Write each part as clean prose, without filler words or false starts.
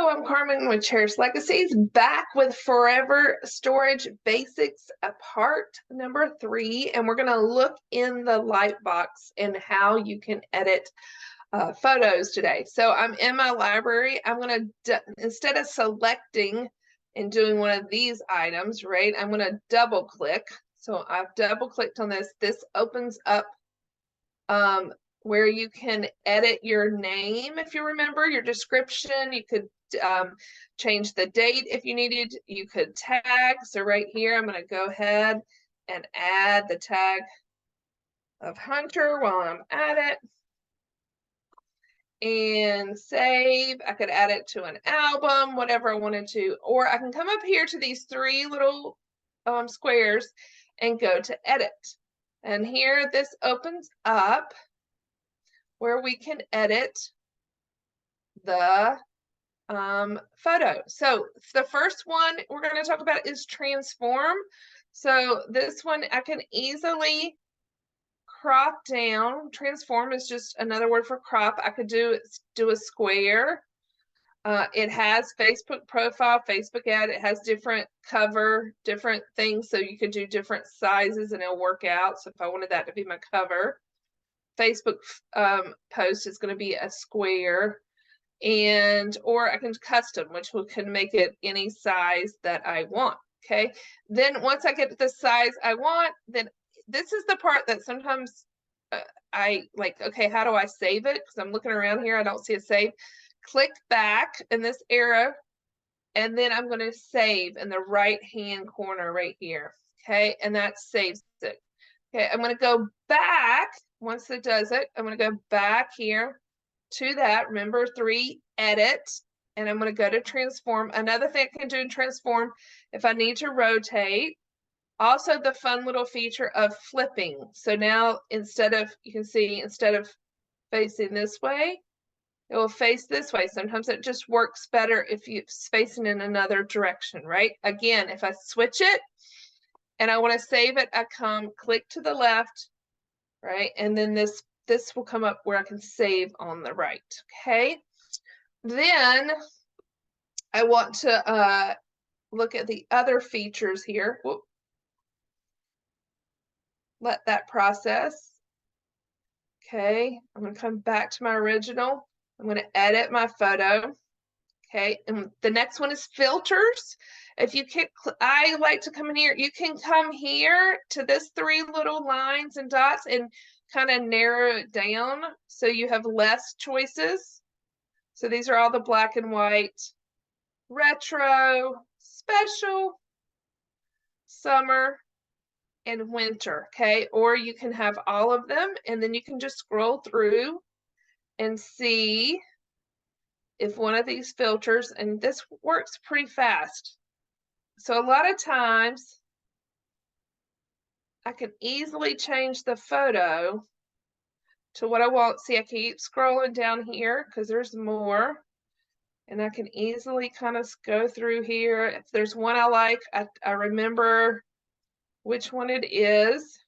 I'm Carmen with Cherished Legacies, back with Forever Storage Basics part number 3, and we're going to look in the Lightbox and how you can edit photos today. So I'm in my library. I'm going to, instead of selecting and doing one of these items, right, I'm going to double click. So I've double clicked on this. This opens up where you can edit your name, if you remember, your description. You could change the date if you needed. You could tag. So right here, I'm going to go ahead and add the tag of Hunter while I'm at it. And save. I could add it to an album, whatever I wanted to. Or I can come up here to these 3 little squares and go to edit. And here this opens up where we can edit the photo. So the first one we're going to talk about is transform. So this one I can easily crop down. Transform is just another word for crop. I could do a square. It has Facebook profile, Facebook ad. It has different cover, different things. So you could do different sizes and it'll work out. So if I wanted that to be my cover, Facebook post is going to be a square, and or I can custom, which can make it any size that I want. Okay, then once I get the size I want, then this is the part that sometimes I like, okay, how do I save it? Because I'm looking around here, I don't see a save. Click back in this arrow, and then I'm going to save in the right hand corner right here. Okay, and that saves it. Okay, I'm going to go back. Once it does it, I'm going to go back here to that. Remember 3, edit, and I'm going to go to transform. Another thing I can do in transform, if I need to rotate, also the fun little feature of flipping. So now instead of, you can see, instead of facing this way, it will face this way. Sometimes it just works better if it's facing in another direction, right? Again, if I switch it and I want to save it, I come click to the left, right? And then this will come up where I can save on the right. Okay. Then I want to look at the other features here. Whoop. Let that process. Okay. I'm going to come back to my original. I'm going to edit my photo. Okay. And the next one is filters. If you can, I like to come in here. You can come here to this 3 little lines and dots and kind of narrow it down so you have less choices. So these are all the black and white, retro, special, summer, and winter. Okay, or you can have all of them, and then you can just scroll through and see if one of these filters, and this works pretty fast. So a lot of times I can easily change the photo to what I want. See, I keep scrolling down here because there's more, and I can easily kind of go through here. If there's one I like, I remember which one it is.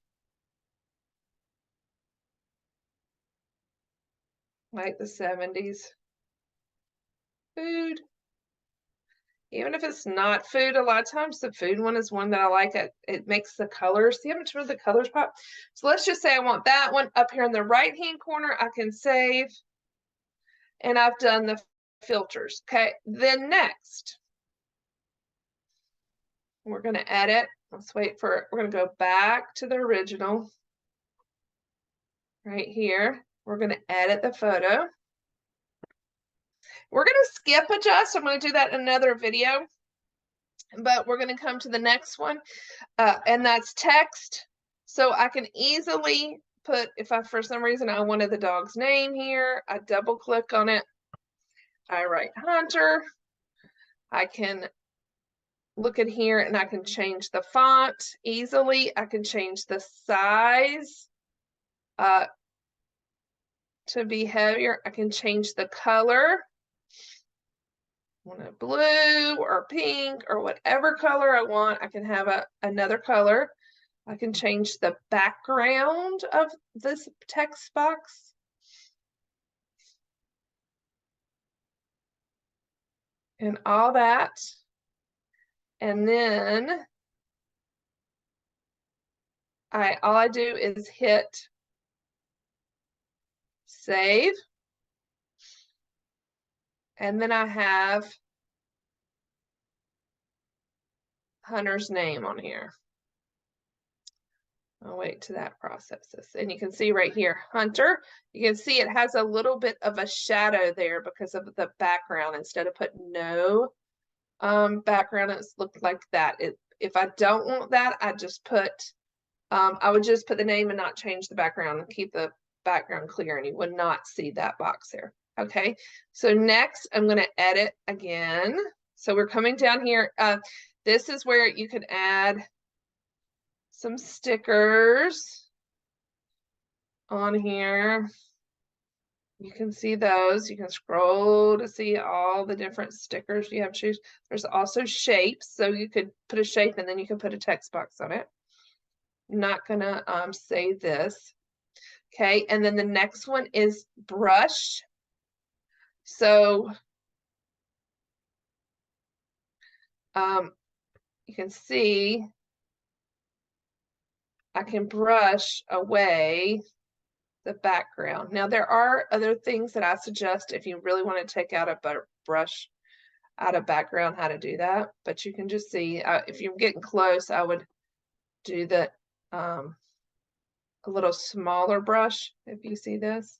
Like the 70s. Food. Even if it's not food, a lot of times the food one is one that I like. It makes the colors. See how much the colors pop? So let's just say I want that one up here in the right hand corner. I can save, and I've done the filters. Okay, then next we're going to edit. Let's wait for it. We're going to go back to the original right here. We're going to edit the photo. We're going to skip adjust. I'm going to do that in another video, but we're going to come to the next one, and that's text. So I can easily put, if I, for some reason, I wanted the dog's name here, I double click on it. I write Hunter. I can look at here and I can change the font easily. I can change the size to be heavier. I can change the color. I want a blue or pink or whatever color I want. I can have another color. I can change the background of this text box. and all that. And then all I do is hit save. And then I have Hunter's name on here. I'll wait till that processes. And you can see right here, Hunter, you can see it has a little bit of a shadow there because of the background. Instead of putting no background, it's looked like that. If I don't want that, I just put, I would just put the name and not change the background and keep the background clear, and you would not see that box there. Okay, so next I'm going to edit again. So we're coming down here. This is where you can add some stickers on here. You can see those. You can scroll to see all the different stickers you have to choose. There's also shapes, so you could put a shape and then you can put a text box on it. I'm not gonna say this. Okay, and then the next one is brush. So you can see I can brush away the background. Now there are other things that I suggest if you really want to take out a brush out of background, how to do that, but you can just see if you're getting close, I would do the a little smaller brush. If you see this,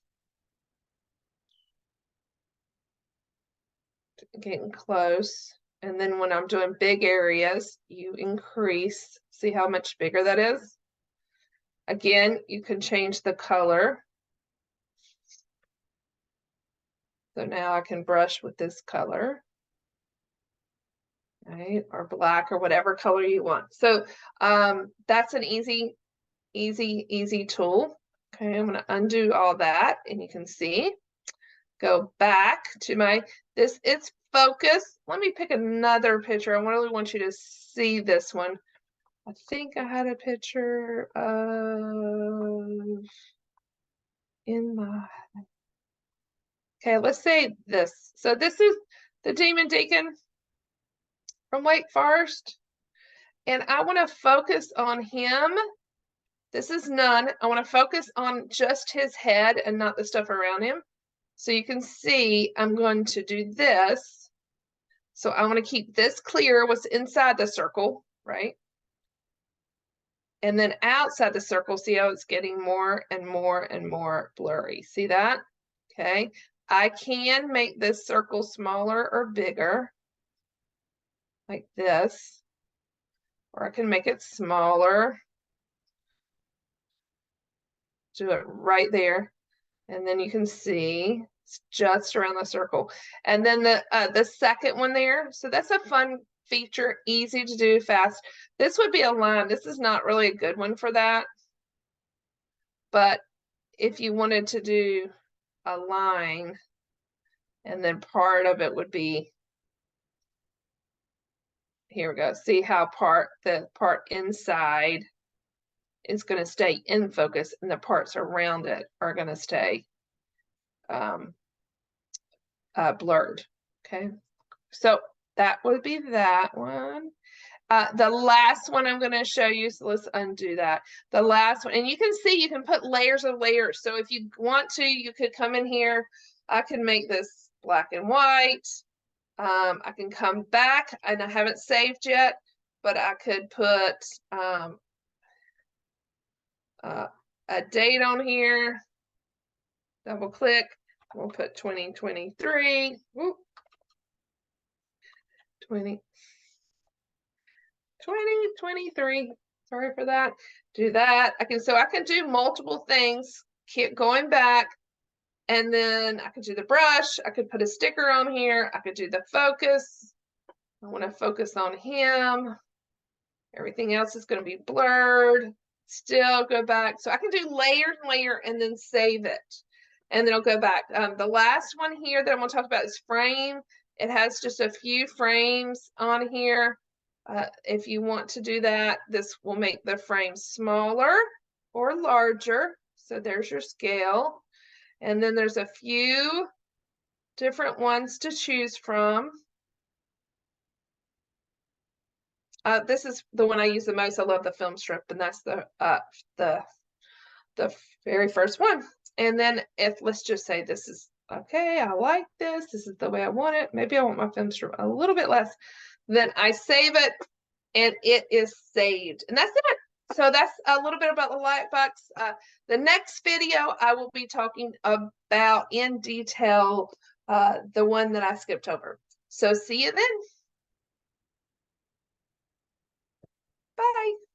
getting close, and then when I'm doing big areas, you increase. See how much bigger that is? Again, you can change the color. So now I can brush with this color, right? Or black or whatever color you want. So that's an easy tool. Okay, I'm going to undo all that, and you can see, go back to my, it's focus. Let me pick another picture. I really want you to see this one. I think I had a picture of in my, okay, let's say this. So this is the Demon Deacon from Wake Forest, and I want to focus on him. This is none. I want to focus on just his head and not the stuff around him. So you can see I'm going to do this. So I want to keep this clear, what's inside the circle, right? And then outside the circle, see how it's getting more and more and more blurry. See that? Okay. I can make this circle smaller or bigger, like this, or I can make it smaller. Do it right there. And then you can see it's just around the circle. And then the second one there, so that's a fun feature, easy to do, fast. This would be a line. This is not really a good one for that. But if you wanted to do a line, and then part of it would be, here we go. See how the part inside is going to stay in focus, and the parts around it are going to stay blurred. Okay, so that would be that one. The last one I'm going to show you, so let's undo that. The last one, and you can see you can put layers of layers. So if you want to, you could come in here. I can make this black and white. I can come back, and I haven't saved yet, but I could put a date on here. Double click. We'll put 2023. Whoop. 2023. Sorry for that. Do that. I can do multiple things. Keep going back. And then I could do the brush. I could put a sticker on here. I could do the focus. I want to focus on him. Everything else is going to be blurred. Still go back. So I can do layer and layer and then save it. And then I'll go back. The last one here that I'm going to talk about is frame. It has just a few frames on here. If you want to do that, this will make the frame smaller or larger. So there's your scale. And then there's a few different ones to choose from. This is the one I use the most. I love the film strip, and that's the very first one. And then if let's just say this is okay, I like this. This is the way I want it. Maybe I want my film strip a little bit less. Then I save it, and it is saved. And that's it. So that's a little bit about the Lightbox. The next video, I will be talking about in detail the one that I skipped over. So see you then. Bye.